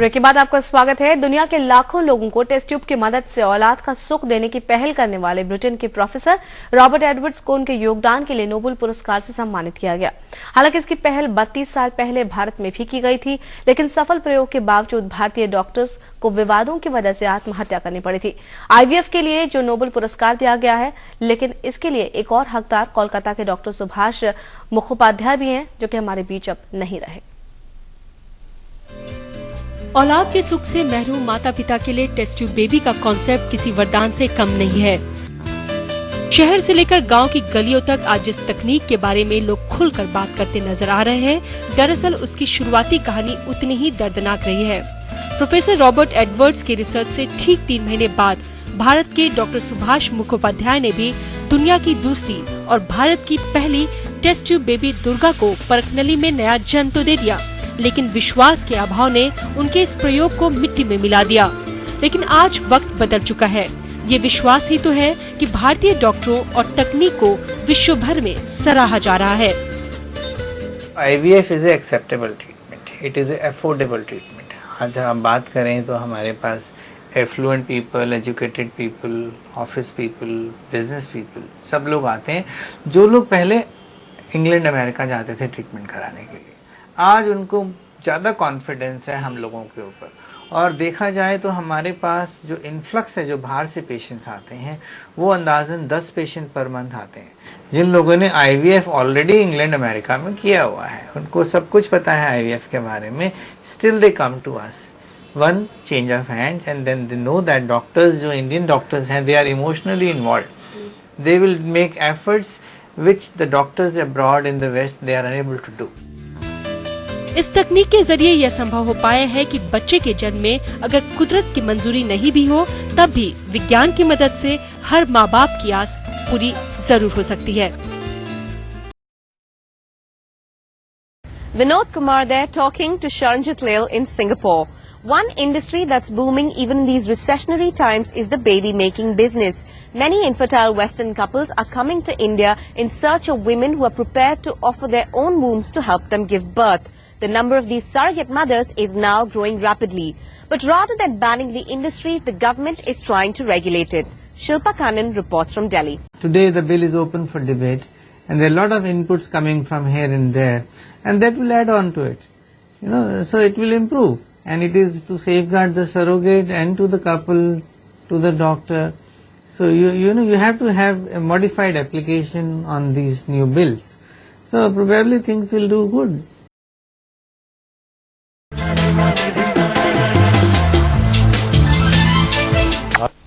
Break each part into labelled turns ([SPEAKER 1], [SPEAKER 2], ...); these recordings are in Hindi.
[SPEAKER 1] ब्रेक के बाद आपका स्वागत है। दुनिया के लाखों लोगों को टेस्ट ट्यूब की मदद से औलाद का सुख देने की पहल करने वाले ब्रिटेन के प्रोफेसर रॉबर्ट एडवर्ड्स को उनके योगदान के लिए नोबेल पुरस्कार से सम्मानित किया गया। हालांकि इसकी पहल 32 साल पहले भारत में भी की गई थी, लेकिन सफल प्रयोग के बावजूद भारतीय डॉक्टर्स को विवादों की वजह से आत्महत्या करनी पड़ी थी। IVF के लिए जो नोबेल पुरस्कार दिया गया है, लेकिन इसके लिए एक और हकदार कोलकाता के डॉक्टर सुभाष मुखोपाध्याय भी हैं, जो कि हमारे बीच अब नहीं रहे।
[SPEAKER 2] औलाद के सुख से महरूम माता पिता के लिए टेस्ट ट्यूब बेबी का कॉन्सेप्ट किसी वरदान से कम नहीं है। शहर से लेकर गांव की गलियों तक आज जिस तकनीक के बारे में लोग खुलकर बात करते नजर आ रहे हैं, दरअसल उसकी शुरुआती कहानी उतनी ही दर्दनाक रही है। प्रोफेसर रॉबर्ट एडवर्ड्स की रिसर्च से ठीक 3 महीने बाद भारत के डॉक्टर सुभाष मुखोपाध्याय ने भी दुनिया की दूसरी और भारत की पहली टेस्ट ट्यूब बेबी दुर्गा को परखनली में नया जन्म तो दे दिया, लेकिन विश्वास के अभाव ने उनके इस प्रयोग को मिट्टी में मिला दिया। लेकिन आज वक्त बदल चुका है। ये विश्वास ही तो है कि भारतीय डॉक्टरों और तकनीक को विश्व भर में सराहा जा रहा है।
[SPEAKER 3] IVF is a acceptable treatment. It is a affordable treatment. आज हम बात करें तो हमारे पास affluent people, educated people, office people, business people, सब लोग आते हैं जो लोग पहले इंग्लैंड अमेरिका जाते थे ट्रीटमेंट कराने के लिए। आज उनको ज़्यादा कॉन्फिडेंस है हम लोगों के ऊपर, और देखा जाए तो हमारे पास जो इन्फ्लक्स है, जो बाहर से पेशेंट्स आते हैं, वो अंदाज़न 10 पेशेंट पर मंथ आते हैं। जिन लोगों ने IVF ऑलरेडी इंग्लैंड अमेरिका में किया हुआ है, उनको सब कुछ पता है IVF के बारे में, still they come to us. One change of hands and then they know that doctors, जो इंडियन डॉक्टर्स हैं, they are emotionally involve. They will make efforts which the doctors abroad in the west they are unable to do.
[SPEAKER 2] इस तकनीक के जरिए यह संभव हो पाया है कि बच्चे के जन्म में अगर कुदरत की मंजूरी नहीं भी हो, तब भी विज्ञान की मदद से हर माँ बाप की आस पूरी जरूर हो सकती है।
[SPEAKER 4] Vinod Kumar there talking to Sharanjit Lal in Singapore. One industry that's booming even in these recessionary times is the baby making business. Many infertile Western couples are coming to India in search of women who are prepared to offer their own wombs to help them give birth. The number of these surrogate mothers is now growing rapidly. But rather than banning the industry, the government is trying to regulate it. Shilpa Kannan reports from Delhi.
[SPEAKER 3] Today the bill is open for debate, and there are a lot of inputs coming from here and there, and that will add on to it. So it will improve, and it is to safeguard the surrogate and to the couple, to the doctor. So you have to have a modified application on these new bills. So probably things will do good.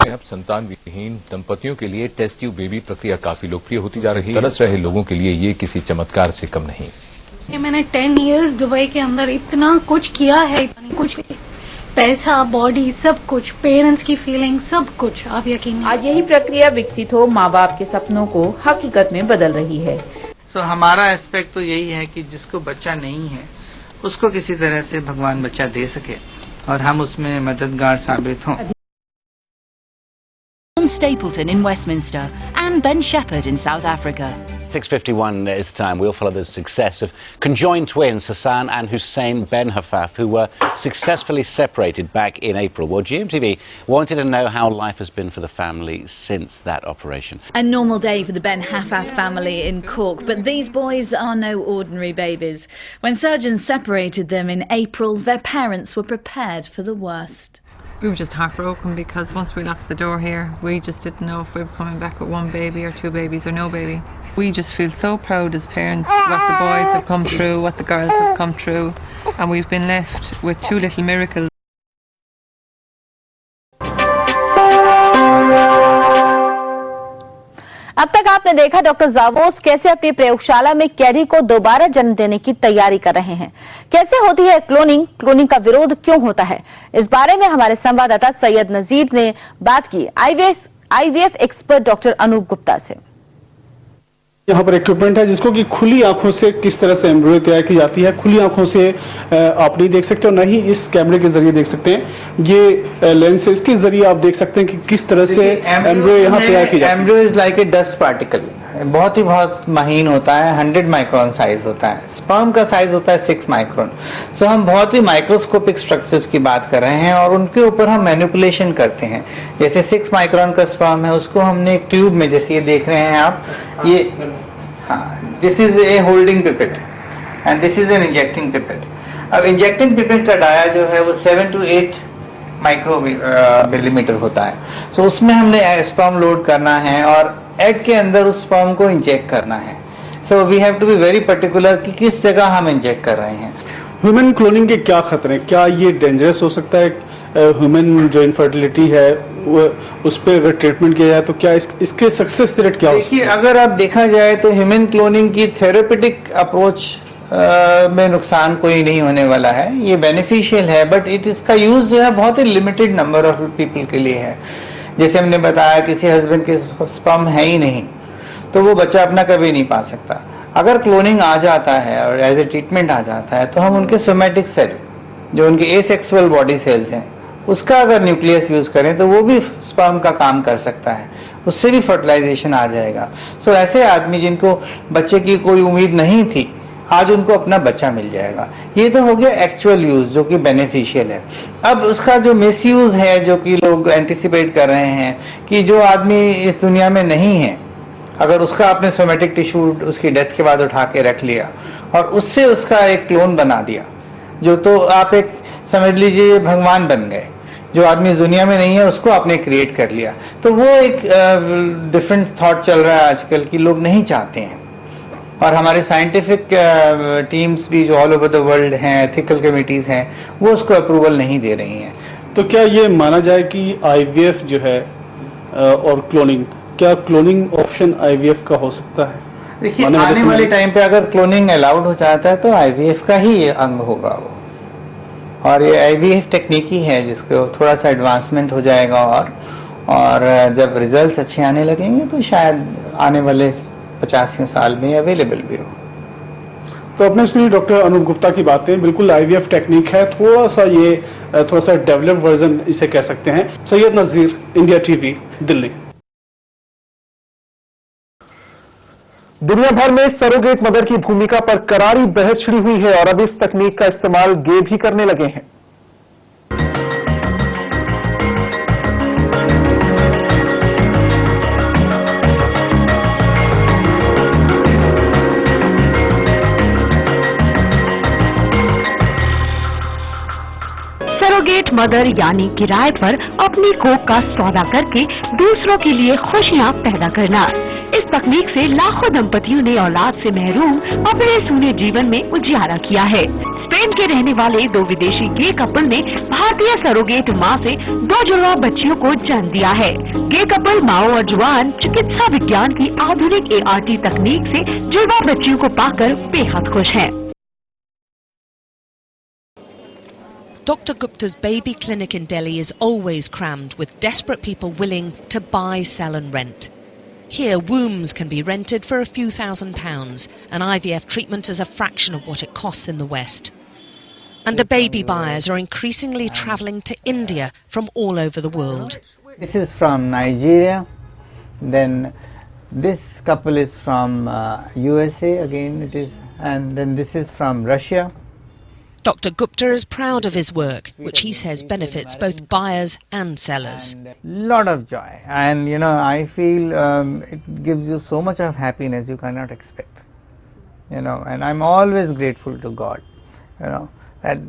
[SPEAKER 5] अब संतान विहीन दंपतियों के लिए टेस्ट ट्यूब बेबी प्रक्रिया काफी लोकप्रिय होती जा रही है। तरस रहे लोगों के लिए ये किसी चमत्कार से कम नहीं।
[SPEAKER 6] मैंने 10 इयर्स दुबई के अंदर इतना कुछ किया है, कुछ पैसा, बॉडी, सब कुछ, पेरेंट्स की फीलिंग, सब कुछ, आप यकीन नहीं।
[SPEAKER 7] आज यही प्रक्रिया विकसित हो माँ बाप के सपनों को हकीकत में बदल रही है।
[SPEAKER 3] हमारा एस्पेक्ट तो यही है कि जिसको बच्चा नहीं है उसको किसी तरह से भगवान बच्चा दे सके और हम उसमें मददगार साबित हों।
[SPEAKER 8] Stapleton in Westminster and Ben Shepherd in South Africa.
[SPEAKER 9] 6:51 is the time. We'll follow the success of conjoined twins Hassan and Hussein Ben Hafaf, who were successfully separated back in April. Well, GMTV wanted to know how life has been for the family since that operation.
[SPEAKER 8] A normal day for the Ben Hafaf family in Cork, but these boys are no ordinary babies. When surgeons separated them in April, their parents were prepared for the worst.
[SPEAKER 10] We were just heartbroken because once we locked the door here, we just didn't know if we were coming back with 1 baby or 2 babies or no baby. We just feel so proud as parents what the boys have come through, what the girls have come through, and we've been left with 2 little miracles.
[SPEAKER 11] अब तक आपने देखा डॉक्टर जावोस कैसे अपनी प्रयोगशाला में कैदी को दोबारा जन्म देने की तैयारी कर रहे हैं। कैसे होती है क्लोनिंग का विरोध क्यों होता है, इस बारे में हमारे संवाददाता सैयद नजीर ने बात की IVF expert doctor Anoop Gupta से।
[SPEAKER 12] यहाँ पर इक्विपमेंट है जिसको कि खुली आंखों से किस तरह से एम्ब्रियो तैयार की जाती है। खुली आंखों से आप नहीं देख सकते और न ही इस कैमरे के जरिए देख सकते हैं। ये लेंस है, इसके जरिए आप देख सकते हैं कि किस तरह से एम्ब्रियो यहाँ तैयार की जाती है।
[SPEAKER 3] Embryo is like a dust particle. बहुत महीन होता है, 100 माइक्रोन साइज होता है। स्पर्म का साइज होता है 6 माइक्रोन। सो हम बहुत ही माइक्रोस्कोपिक स्ट्रक्चर्स की बात कर रहे हैं और उनके ऊपर हम मैनिपुलेशन करते हैं। जैसे 6 माइक्रोन का स्पर्म है, उसको हमने एक ट्यूब में, जैसे ये देख रहे हैं आप, ये हाँ, this is a holding pipette and this is an injecting pipette. अब इंजेक्टिंग पिपेट का डाया जो है वो 7 to 8 माइक्रो मिलीमीटर होता है। सो उसमें हमने स्पर्म लोड करना है और एग के अंदर उस स्पर्म को इंजेक्ट करना है। So we have to be very particular कि किस जगह हम इंजेक्ट कर रहे हैं।
[SPEAKER 12] ह्यूमन क्लोनिंग के क्या खतरे हैं? क्या ये डेंजरस हो सकता है? ह्यूमन जो इनफर्टिलिटी है उस पर अगर ट्रीटमेंट किया जाए तो क्या इसके सक्सेस रेट क्या हो सकती है?
[SPEAKER 3] देखिए, अगर आप देखा जाए तो ह्यूमन क्लोनिंग की थेरेपेटिक अप्रोच में नुकसान कोई नहीं होने वाला है। ये बेनिफिशियल है, बट इसका यूज जो है बहुत ही लिमिटेड नंबर ऑफ पीपल के लिए है। जैसे हमने बताया, किसी हस्बैंड के स्पर्म है ही नहीं तो वो बच्चा अपना कभी नहीं पा सकता। अगर क्लोनिंग आ जाता है और एज ए ट्रीटमेंट आ जाता है तो हम उनके सोमेटिक सेल, जो उनके एसेक्सुअल बॉडी सेल्स हैं, उसका अगर न्यूक्लियस यूज करें तो वो भी स्पर्म का काम कर सकता है, उससे भी फर्टिलाइजेशन आ जाएगा। सो ऐसे आदमी जिनको बच्चे की कोई उम्मीद नहीं थी, आज उनको अपना बच्चा मिल जाएगा। ये तो हो गया एक्चुअल यूज जो कि बेनिफिशियल है। अब उसका जो मिसयूज है, जो कि लोग एंटिसिपेट कर रहे हैं कि जो आदमी इस दुनिया में नहीं है, अगर उसका आपने सोमेटिक टिश्यू उसकी डेथ के बाद उठा के रख लिया और उससे उसका एक क्लोन बना दिया, जो तो आप एक समझ लीजिए भगवान बन गए। जो आदमी इस दुनिया में नहीं है उसको आपने क्रिएट कर लिया। तो वो एक डिफरेंट थॉट चल रहा है आजकल की, लोग नहीं चाहते हैं। और हमारे साइंटिफिक टीम्स भी जो ऑल ओवर द वर्ल्ड हैं, एथिकल कमिटीज हैं, वो उसको अप्रूवल नहीं दे रही हैं।
[SPEAKER 12] तो क्या ये माना जाए कि IVF जो है और क्लोनिंग, क्या क्लोनिंग ऑप्शन IVF का हो सकता है?
[SPEAKER 3] देखिए, आने वाले टाइम पे अगर क्लोनिंग अलाउड हो जाता है तो IVF का ही ये अंग होगा वो। और ये IVF टेक्निक ही है जिसको थोड़ा सा एडवांसमेंट हो जाएगा और जब रिजल्ट्स अच्छे आने लगेंगे तो शायद आने वाले 50 साल में अवेलेबल भी हो।
[SPEAKER 12] तो अपने सुनिए डॉक्टर अनूप गुप्ता की बातें, बिल्कुल IVF टेक्निक है, थोड़ा सा डेवलप वर्जन इसे कह सकते हैं। सैयद नज़ीर, इंडिया TV, दिल्ली।
[SPEAKER 13] दुनिया भर में सरोगेट मदर की भूमिका पर करारी बहस छिड़ी हुई है और अब इस तकनीक का इस्तेमाल गे भी करने लगे हैं।
[SPEAKER 14] सरोगेट मदर यानी किराए पर अपनी कोख का सौदा करके दूसरों के लिए खुशियां पैदा करना। इस तकनीक से लाखों दंपतियों ने औलाद से महरूम अपने सूने जीवन में उजियारा किया है। स्पेन के रहने वाले 2 विदेशी गे कपल ने भारतीय सरोगेट मां से 2 जुड़वा बच्चियों को जन्म दिया है। गे कपल माओ और जुआन चिकित्सा विज्ञान की आधुनिक ART तकनीक से जुड़वा बच्चियों को पाकर बेहद खुश हैं।
[SPEAKER 15] Dr. Gupta's baby clinic in Delhi is always crammed with desperate people willing to buy, sell and rent. Here, wombs can be rented for a few £1,000s, and IVF treatment is a fraction of what it costs in the West. And the baby buyers are increasingly travelling to India from all over the world.
[SPEAKER 3] This is from Nigeria, then this couple is from USA again it is, and then this is from Russia.
[SPEAKER 15] Dr. Gupta is proud of his work, which he says benefits both buyers and sellers.
[SPEAKER 3] Lot of joy, and you know, I feel it gives you so much of happiness you cannot expect. You know, and I'm always grateful to God. You know that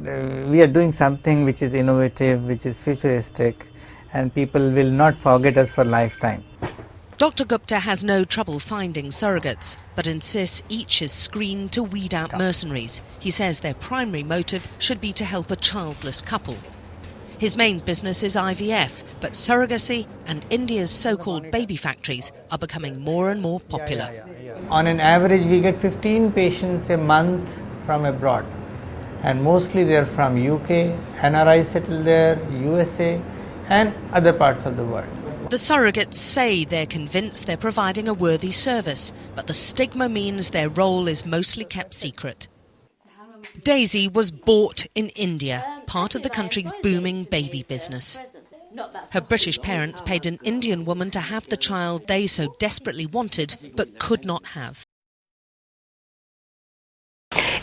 [SPEAKER 3] we are doing something which is innovative, which is futuristic, and people will not forget us for lifetime.
[SPEAKER 15] Dr. Gupta has no trouble finding surrogates, but insists each is screened to weed out mercenaries. He says their primary motive should be to help a childless couple. His main business is IVF, but surrogacy and India's so-called baby factories are becoming more and more popular.
[SPEAKER 3] On an average, we get 15 patients a month from abroad, and mostly they are from UK, NRI settled there, USA, and other parts of the world.
[SPEAKER 15] The surrogates say they're convinced they're providing a worthy service, but the stigma means their role is mostly kept secret. Daisy was bought in India, part of the country's booming baby business. Her British parents paid an Indian woman to have the child they so desperately wanted but could not have.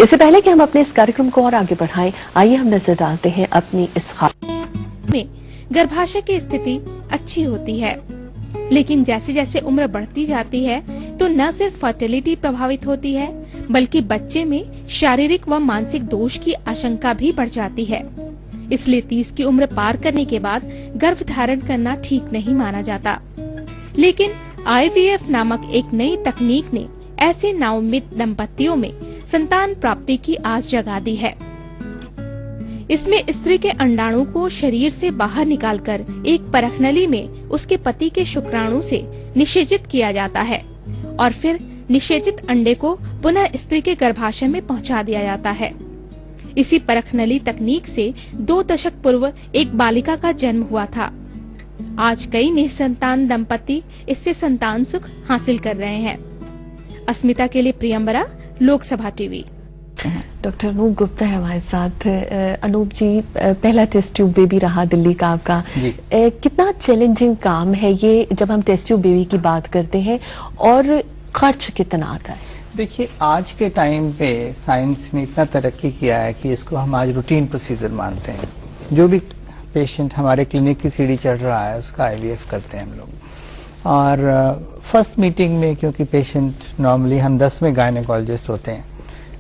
[SPEAKER 14] इससे पहले कि हम अपने इस कार्यक्रम को और आगे बढ़ाएं, आइए हम नजर डालते हैं अपनी इस
[SPEAKER 16] में गर्भाशय की स्थिति अच्छी होती है, लेकिन जैसे जैसे उम्र बढ़ती जाती है तो न सिर्फ फर्टिलिटी प्रभावित होती है बल्कि बच्चे में शारीरिक व मानसिक दोष की आशंका भी बढ़ जाती है। इसलिए 30 की उम्र पार करने के बाद गर्भ धारण करना ठीक नहीं माना जाता। लेकिन IVF नामक एक नई तकनीक ने ऐसे नाउम्मीद दंपतियों में संतान प्राप्ति की आस जगा दी है। इसमें स्त्री के अंडाणु को शरीर से बाहर निकालकर एक परखनली में उसके पति के शुक्राणु से निषेचित किया जाता है और फिर निषेचित अंडे को पुनः स्त्री के गर्भाशय में पहुंचा दिया जाता है। इसी परखनली तकनीक से 2 दशक पूर्व एक बालिका का जन्म हुआ था। आज कई निसंतान दंपति इससे संतान सुख हासिल कर रहे हैं। अस्मिता के लिए प्रियंबरा, लोकसभा टीवी।
[SPEAKER 14] डॉक्टर अनूप गुप्ता है हमारे साथ। अनूप जी, पहला टेस्ट ट्यूब बेबी रहा दिल्ली का आपका, कितना चैलेंजिंग काम है ये जब हम टेस्ट ट्यूब बेबी की बात करते हैं, और खर्च कितना आता है?
[SPEAKER 3] देखिए, आज के टाइम पे साइंस ने इतना तरक्की किया है कि इसको हम आज रूटीन प्रोसीजर मानते हैं। जो भी पेशेंट हमारे क्लिनिक की सीढ़ी चढ़ रहा है उसका IVF करते हैं हम लोग। और फर्स्ट मीटिंग में, क्योंकि पेशेंट नॉर्मली हम 10वें गायनेकोलॉजिस्ट होते हैं,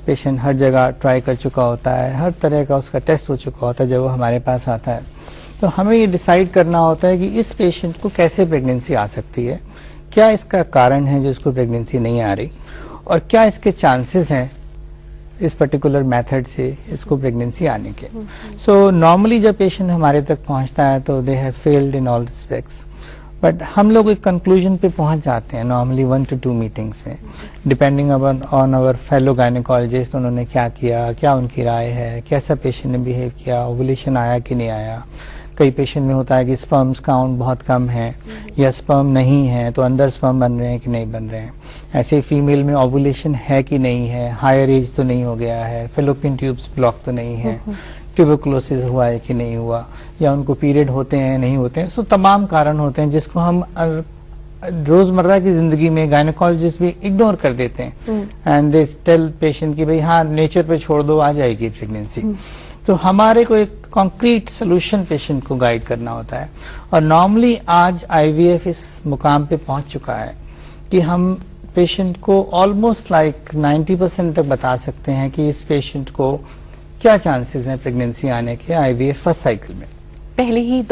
[SPEAKER 3] पेशेंट हर जगह ट्राई कर चुका होता है, हर तरह का उसका टेस्ट हो चुका होता है जब वो हमारे पास आता है, तो हमें ये डिसाइड करना होता है कि इस पेशेंट को कैसे प्रेगनेंसी आ सकती है, क्या इसका कारण है जो इसको प्रेगनेंसी नहीं आ रही, और क्या इसके चांसेस हैं इस पर्टिकुलर मेथड से इसको प्रेगनेंसी आने के। सो नॉर्मली जब पेशेंट हमारे तक पहुंचता है तो they have failed in all respects, but हम लोग एक कंक्लूजन पे पहुंच जाते हैं नॉर्मली 1 to 2 मीटिंग्स में, depending on our fellow gynaecologist, उन्होंने क्या किया, क्या उनकी राय है, कैसा पेशेंट ने बिहेव किया, ओवुलेशन आया कि नहीं आया। कई पेशेंट में होता है कि स्पर्म्स काउंट बहुत कम है या स्पर्म नहीं है, तो अंदर स्पर्म बन रहे हैं कि नहीं बन रहे हैं। ऐसे फीमेल में ओवुलेशन है कि नहीं है, हायर एज तो नहीं हो गया है, फेलोपियन ट्यूब्स ब्लॉक तो नहीं है, ट्यूबरकुलोसिस हुआ है कि नहीं हुआ, या उनको पीरियड होते हैं नहीं होते हैं। सो तमाम कारण होते हैं जिसको हम रोजमर्रा की जिंदगी में गायनेकोलॉजिस्ट भी इग्नोर कर देते हैं, एंड दे टेल पेशेंट कि भाई हाँ नेचर पे छोड़ दो, आ जाएगी प्रेगनेंसी। तो हमारे को एक कॉन्क्रीट सोल्यूशन पेशेंट को गाइड करना होता है, और नॉर्मली आज IVF इस मुकाम पे पहुंच चुका है कि हम पेशेंट को ऑलमोस्ट लाइक 90% तक बता सकते हैं कि इस पेशेंट को क्या चांसेस हैं प्रेगनेंसी आने के IVF फर्स्ट साइकिल में,
[SPEAKER 14] पहले ही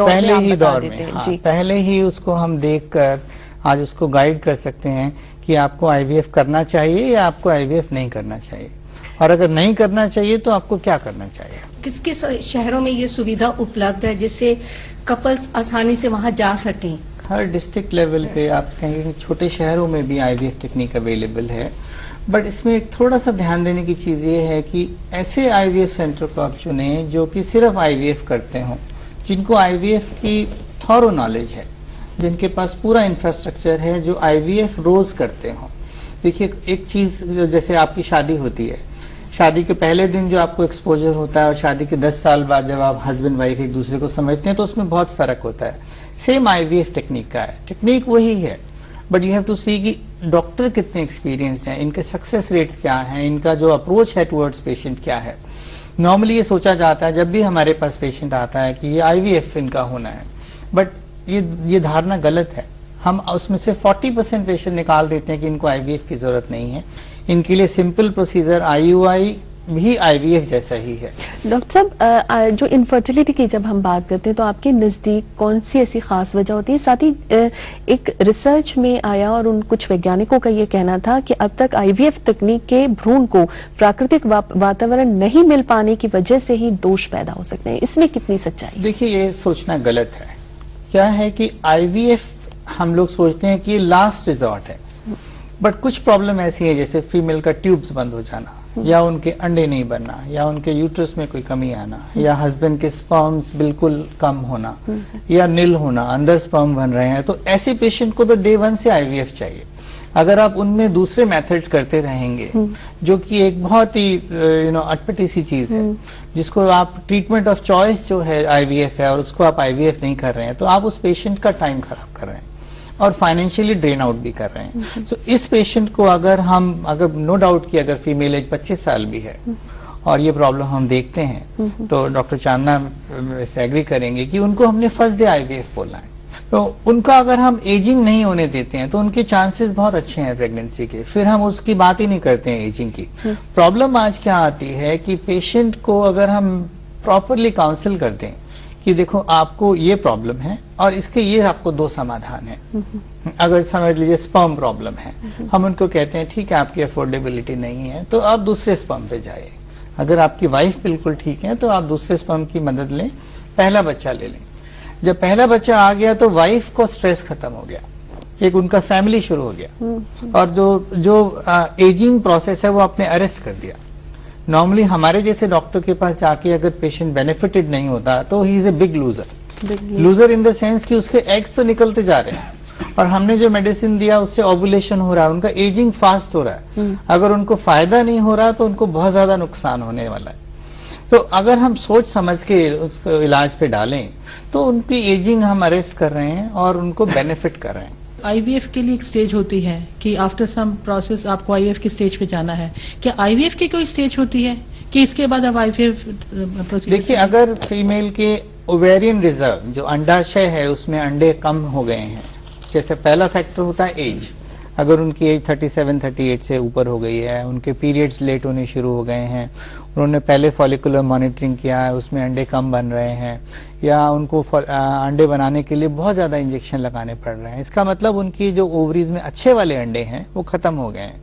[SPEAKER 14] दौर में।
[SPEAKER 3] हाँ, पहले ही उसको हम देखकर आज उसको गाइड कर सकते हैं कि आपको IVF करना चाहिए या आपको IVF नहीं करना चाहिए, और अगर नहीं करना चाहिए तो आपको क्या करना चाहिए।
[SPEAKER 17] किस किस शहरों में ये सुविधा उपलब्ध है जिससे कपल्स आसानी से वहां जा सकें?
[SPEAKER 3] हर डिस्ट्रिक्ट लेवल पे आप कहेंगे, छोटे शहरों में भी IVF टेक्निक अवेलेबल है, बट इसमें थोड़ा सा ध्यान देने की चीज़ ये है कि ऐसे IVF सेंटर को आप चुने जो कि सिर्फ IVF करते हों, जिनको IVF की थॉरो नॉलेज है, जिनके पास पूरा इंफ्रास्ट्रक्चर है, जो IVF रोज करते हों। देखिए, एक चीज़ जैसे आपकी शादी होती है, शादी के पहले दिन जो आपको एक्सपोजर होता है और शादी के 10 साल बाद जब आप हस्बैंड वाइफ एक दूसरे को समझते हैं तो उसमें बहुत फर्क होता है। सेम IVF टेक्निक का है, टेक्निक वही है, बट यू हैव टू सी कि डॉक्टर कितने एक्सपीरियंस्ड हैं, इनके सक्सेस रेट्स क्या हैं, इनका जो अप्रोच है टुवर्ड्स पेशेंट क्या है। नॉर्मली ये सोचा जाता है जब भी हमारे पास पेशेंट आता है कि ये IVF इनका होना है, बट ये धारणा गलत है। हम उसमें से 40% पेशेंट निकाल देते हैं कि इनको IVF की जरूरत नहीं है, इनके लिए सिंपल प्रोसीजर IUI भी IVF जैसा ही है।
[SPEAKER 14] डॉक्टर साहब, जो इनफर्टिलिटी की जब हम बात करते हैं तो आपके नजदीक कौन सी ऐसी खास वजह होती है? साथ ही एक रिसर्च में आया और उन कुछ वैज्ञानिकों का ये कहना था कि अब तक IVF तकनीक के भ्रूण को प्राकृतिक वातावरण नहीं मिल पाने की वजह से ही दोष पैदा हो सकते हैं, इसमें कितनी सच्चाई?
[SPEAKER 3] देखिए, ये सोचना गलत है। क्या है कि IVF हम लोग सोचते हैं कि लास्ट रिजॉर्ट है, बट कुछ प्रॉब्लम ऐसी है जैसे फीमेल का ट्यूब्स बंद हो जाना, या उनके अंडे नहीं बनना, या उनके यूट्रस में कोई कमी आना, या हस्बैंड के स्पर्म्स बिल्कुल कम होना या नील होना, अंदर स्पर्म बन रहे हैं, तो ऐसे पेशेंट को तो डे 1 से IVF चाहिए। अगर आप उनमें दूसरे मेथड्स करते रहेंगे, जो कि एक बहुत ही अटपटी सी चीज है, जिसको आप ट्रीटमेंट ऑफ चॉइस जो है IVF है, और उसको आप IVF नहीं कर रहे हैं, तो आप उस पेशेंट का टाइम खराब कर रहे हैं और फाइनेंशियली ड्रेन आउट भी कर रहे हैं। तो इस पेशेंट को अगर नो डाउट कि अगर फीमेल एज 25 साल भी है और ये प्रॉब्लम हम देखते हैं, तो डॉक्टर चांदना वैसे एग्री करेंगे कि उनको हमने फर्स्ट डे IVF बोलना है। तो उनका अगर हम एजिंग नहीं होने देते हैं तो उनके चांसेस बहुत अच्छे हैं प्रेगनेंसी के, फिर हम उसकी बात ही नहीं करते हैं एजिंग की। प्रॉब्लम आज क्या आती है कि पेशेंट को अगर हम प्रॉपरली काउंसिल करते हैं कि देखो आपको ये प्रॉब्लम है और इसके ये आपको 2 समाधान है। अगर समझ लीजिए स्पर्म प्रॉब्लम है, हम उनको कहते हैं ठीक है आपकी अफोर्डेबिलिटी नहीं है तो आप दूसरे स्पर्म पे जाइए। अगर आपकी वाइफ बिल्कुल ठीक है तो आप दूसरे स्पर्म की मदद लें, पहला बच्चा ले लें। जब पहला बच्चा आ गया तो वाइफ को स्ट्रेस खत्म हो गया, एक उनका फैमिली शुरू हो गया, और जो एजिंग प्रोसेस है वो आपने अरेस्ट कर दिया। नॉर्मली हमारे जैसे डॉक्टर के पास जाके अगर पेशेंट बेनिफिटेड नहीं होता तो he is a big loser in the sense कि उसके एग्स तो निकलते जा रहे हैं और हमने जो मेडिसिन दिया उससे ओवुलेशन हो रहा है, उनका एजिंग फास्ट हो रहा है। अगर उनको फायदा नहीं हो रहा तो उनको बहुत ज्यादा नुकसान होने वाला है। तो अगर हम सोच समझ के उसको इलाज पे डालें तो उनकी एजिंग हम अरेस्ट कर रहे हैं और उनको बेनिफिट कर रहे हैं।
[SPEAKER 18] IVF के लिए एक स्टेज होती है कि आफ्टर सम प्रोसेस आपको IVF की स्टेज पे जाना है। क्या IVF की कोई स्टेज होती है कि इसके बाद अब IVF प्रोसीजर? देखिए,
[SPEAKER 3] अगर फीमेल के ओवेरियन रिजर्व जो अंडाशय है उसमें अंडे कम हो गए हैं, जैसे पहला फैक्टर होता है एज, अगर उनकी एज 37-38 से ऊपर हो गई है, उनके पीरियड्स लेट होने शुरू हो गए हैं, उन्होंने पहले फॉलिकुलर मॉनिटरिंग किया है उसमें अंडे कम बन रहे हैं, या उनको अंडे बनाने के लिए बहुत ज्यादा इंजेक्शन लगाने पड़ रहे हैं, इसका मतलब उनकी जो ओवरीज में अच्छे वाले अंडे हैं वो खत्म हो गए हैं।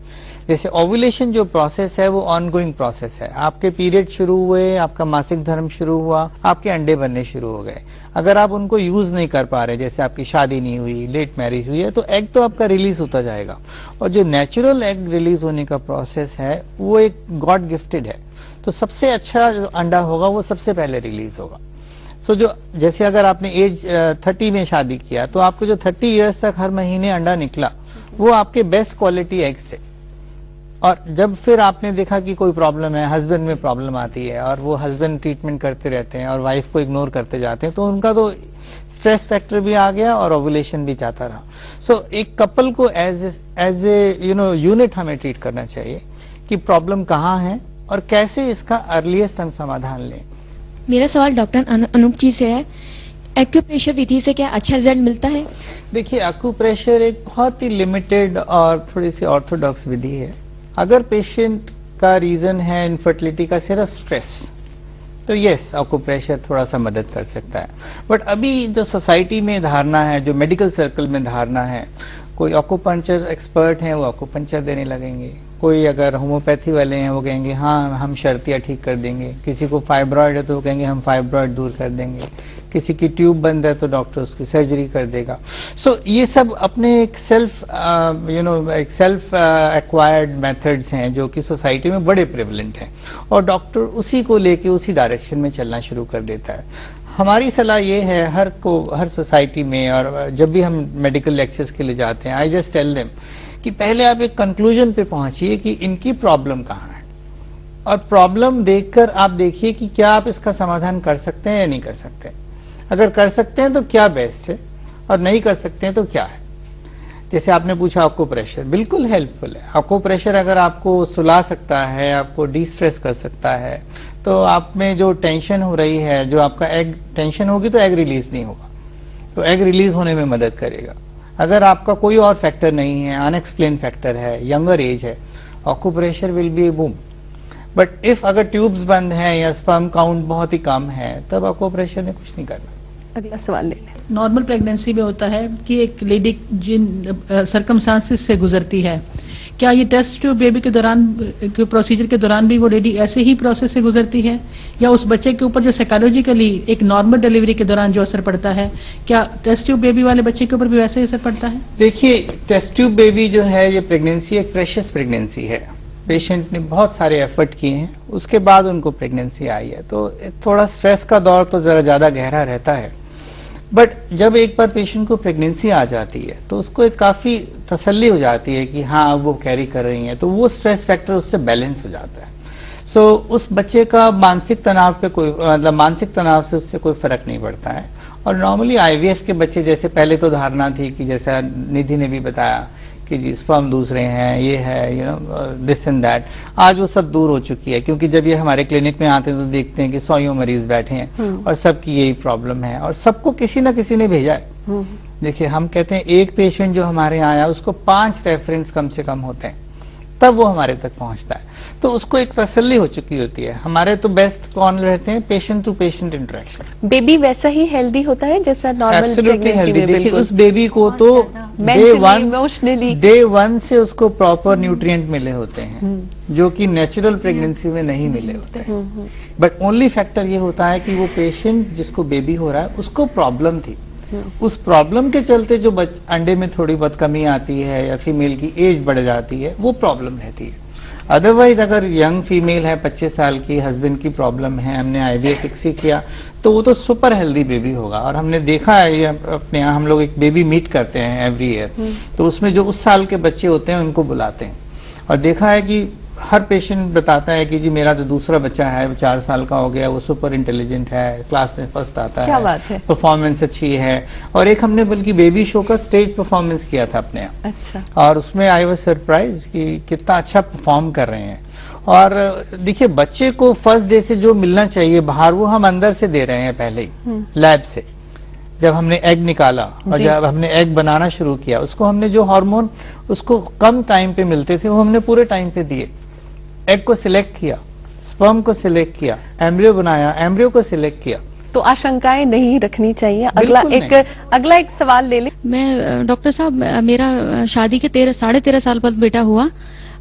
[SPEAKER 3] जैसे ओव्यूलेशन जो प्रोसेस है वो ऑनगोइंग प्रोसेस है, आपके पीरियड शुरू हुए, आपका मासिक धर्म शुरू हुआ, आपके अंडे बनने शुरू हो गए। अगर आप उनको यूज नहीं कर पा रहे, जैसे आपकी शादी नहीं हुई, लेट मैरिज हुई है, तो एग तो आपका रिलीज होता जाएगा, और जो नेचुरल एग रिलीज होने का प्रोसेस है वो एक गॉड गिफ्टेड है। तो सबसे अच्छा जो अंडा होगा वो सबसे पहले रिलीज होगा। सो जो जैसे अगर आपने एज 30 में शादी किया तो आपको जो 30 इयर्स तक हर महीने अंडा निकला वो आपके बेस्ट क्वालिटी एग्स थे, और जब फिर आपने देखा कि कोई प्रॉब्लम है, हस्बैंड में प्रॉब्लम आती है और वो हस्बैंड ट्रीटमेंट करते रहते हैं और वाइफ को इग्नोर करते जाते हैं, तो उनका तो स्ट्रेस फैक्टर भी आ गया और ओव्यूलेशन भी जाता रहा। सो एक कपल को एज ए यूनिट हमें ट्रीट करना चाहिए कि प्रॉब्लम कहाँ है और कैसे इसका अर्लीस्ट हम समाधान लें।
[SPEAKER 16] मेरा सवाल डॉक्टर अनूप जी से है, एक्यूप्रेशर विधि से क्या अच्छा रिजल्ट मिलता है?
[SPEAKER 3] देखिए, एक्यूप्रेशर एक बहुत ही लिमिटेड और थोड़ी सी ऑर्थोडॉक्स विधि है। अगर पेशेंट का रीजन है इनफर्टिलिटी का सिर्फ स्ट्रेस, तो यस एक्यूप्रेशर थोड़ा सा मदद कर सकता है। बट अभी जो सोसाइटी में धारणा है, जो मेडिकल सर्कल में धारणा है, कोई एक्यूपंक्चर एक्सपर्ट हैं वो एक्यूपंक्चर देने लगेंगे, कोई अगर होम्योपैथी वाले हैं वो कहेंगे हाँ हम शर्तियाँ ठीक कर देंगे, किसी को फाइब्रॉइड है तो वो कहेंगे हम फाइब्रॉइड दूर कर देंगे, किसी की ट्यूब बंद है तो डॉक्टर उसकी सर्जरी कर देगा। सो ये सब अपने एक सेल्फ एक्वायर्ड मेथड्स हैं जो कि सोसाइटी में बड़े प्रेवलेंट हैं, और डॉक्टर उसी को लेके उसी डायरेक्शन में चलना शुरू कर देता है। हमारी सलाह ये है हर सोसाइटी में, और जब भी हम मेडिकल लेक्चर्स के लिए जाते हैं, आई जस्ट टेल देम कि पहले आप एक कंक्लूजन पे पहुंचिए कि इनकी प्रॉब्लम कहाँ है, और प्रॉब्लम देखकर आप देखिए कि क्या आप इसका समाधान कर सकते हैं या नहीं कर सकते। अगर कर सकते हैं तो क्या बेस्ट है, और नहीं कर सकते हैं तो क्या है। जैसे आपने पूछा एक्यूप्रेशर, बिल्कुल हेल्पफुल है। एक्यूप्रेशर अगर आपको सुला सकता है, आपको डिस्ट्रेस कर सकता है, तो आप में जो टेंशन हो रही है, जो आपका एग टेंशन होगी तो एग रिलीज नहीं होगा, तो एग रिलीज होने में मदद करेगा। अगर आपका कोई और फैक्टर नहीं है, अनएक्सप्लेन फैक्टर है, यंगर एज है, acupressure will be A boom. But if अगर ट्यूब्स बंद हैं या स्पर्म काउंट बहुत ही कम है, तब एक्यूप्रेशर ने कुछ नहीं करना।
[SPEAKER 11] अगला सवाल ले लें।
[SPEAKER 18] नॉर्मल प्रेगनेंसी में होता है कि एक लेडी जिन सर्कमस्टांसेस से गुजरती है, क्या ये टेस्ट ट्यूब बेबी के दौरान प्रोसीजर के दौरान भी वो लेडी ऐसे ही प्रोसेस से गुजरती है, या उस बच्चे के ऊपर जो साइकोलॉजिकली एक नॉर्मल डिलीवरी के दौरान जो असर पड़ता है, क्या टेस्ट ट्यूब बेबी वाले बच्चे के ऊपर भी वैसे ही असर पड़ता है?
[SPEAKER 3] देखिए, टेस्ट ट्यूब बेबी जो है ये प्रेगनेंसी एक प्रेशियस प्रेगनेंसी है। पेशेंट ने बहुत सारे एफर्ट किए हैं, उसके बाद उनको प्रेगनेंसी आई है, तो थोड़ा स्ट्रेस का दौर तो जरा ज्यादा गहरा रहता है। बट जब एक बार पेशेंट को प्रेगनेंसी आ जाती है तो उसको एक काफी तसल्ली हो जाती है कि हाँ अब वो कैरी कर रही हैं, तो वो स्ट्रेस फैक्टर उससे बैलेंस हो जाता है। सो उस बच्चे का मानसिक तनाव पे कोई मतलब मानसिक तनाव से उससे कोई फर्क नहीं पड़ता है। और नॉर्मली आईवीएफ के बच्चे, जैसे पहले तो धारणा थी कि जैसा निधि ने भी बताया कि जी स्पर्म दूसरे हैं, ये है, you know this and that, आज वो सब दूर हो चुकी है। क्योंकि जब ये हमारे क्लिनिक में आते हैं तो देखते हैं कि 100 मरीज बैठे हैं और सबकी यही प्रॉब्लम है और सबको किसी ना किसी ने भेजा है। देखिए हम कहते हैं एक पेशेंट जो हमारे यहाँ आया उसको 5 रेफरेंस कम से कम होते हैं, तब वो हमारे तक पहुंचता है, तो उसको एक तसल्ली हो चुकी होती है। हमारे तो बेस्ट कौन रहते हैं, patient to patient interaction.
[SPEAKER 19] Baby वैसा ही हेल्दी होता है जैसा नॉर्मल
[SPEAKER 3] एब्सोल्युटली हेल्दी। देखिए
[SPEAKER 19] बिल्कुल।
[SPEAKER 3] उस बेबी को तो
[SPEAKER 19] इमोशनली
[SPEAKER 3] डे 1 से उसको प्रॉपर न्यूट्रिएंट मिले होते हैं जो कि नेचुरल प्रेगनेंसी में नहीं मिले होते हैं। बट ओनली फैक्टर ये होता है कि वो पेशेंट जिसको बेबी हो रहा है उसको प्रॉब्लम थी, उस प्रॉब्लम के चलते जो अंडे में थोड़ी बहुत कमी आती है या फीमेल की एज बढ़ जाती है, वो प्रॉब्लम रहती है। अदरवाइज अगर यंग फीमेल है 25 साल की, हस्बैंड की प्रॉब्लम है, हमने आईवीएफ फिक्सी किया तो वो तो सुपर हेल्दी बेबी होगा। और हमने देखा है ये अपने यहाँ हम लोग एक बेबी मीट करते हैं एवरी ईयर, तो उसमें जो उस साल के बच्चे होते हैं उनको बुलाते हैं और देखा है कि हर पेशेंट बताता है कि जी मेरा जो दूसरा बच्चा है वो 4 साल का हो गया, वो सुपर इंटेलिजेंट है, क्लास में फर्स्ट आता
[SPEAKER 19] क्या
[SPEAKER 3] है,
[SPEAKER 19] बात है।
[SPEAKER 3] परफॉर्मेंस अच्छी है। और एक हमने बल्कि बेबी शो का स्टेज परफॉर्मेंस किया था अपने यहाँ,
[SPEAKER 19] अच्छा,
[SPEAKER 3] और उसमें आई वाज सरप्राइज कि कितना अच्छा परफॉर्म कर रहे हैं। और देखिए बच्चे को फर्स्ट डे से जो मिलना चाहिए बाहर वो हम अंदर से दे रहे हैं पहले ही लैब से। जब हमने एग निकाला और जब हमने एग बनाना शुरू किया, उसको हमने जो हार्मोन उसको कम टाइम पे मिलते थे वो हमने पूरे टाइम पे दिए। एग को सिलेक्ट किया, स्पर्म को सिलेक्ट किया, एम्ब्रियो बनाया, एम्ब्रियो को सिलेक्ट किया।
[SPEAKER 19] तो आशंकाएं नहीं रखनी चाहिए। अगला एक सवाल ले ले।
[SPEAKER 20] मैं डॉक्टर साहब, मेरा शादी के 13.5 साल बाद बेटा हुआ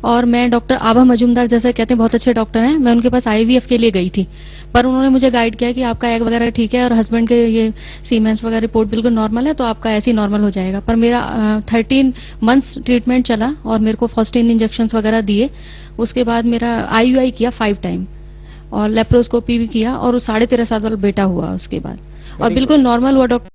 [SPEAKER 20] और मैं डॉक्टर आभा मजूमदार जैसा कहते हैं बहुत अच्छे डॉक्टर हैं, मैं उनके पास आईवीएफ के लिए गई थी, पर उन्होंने मुझे गाइड किया कि आपका एग वगैरह ठीक है और हस्बैंड के ये सीमेंस वगैरह रिपोर्ट बिल्कुल नॉर्मल है, तो आपका ऐसे ही नॉर्मल हो जाएगा। पर मेरा 13 मंथ्स ट्रीटमेंट चला और मेरे को फॉस्टिन इंजेक्शंस वगैरह दिए। उसके बाद मेरा IUI किया 5 टाइम और लेप्रोस्कोपी भी किया और 13.5 साल वाला बेटा हुआ उसके बाद और बिल्कुल नॉर्मल हुआ डॉक्टर।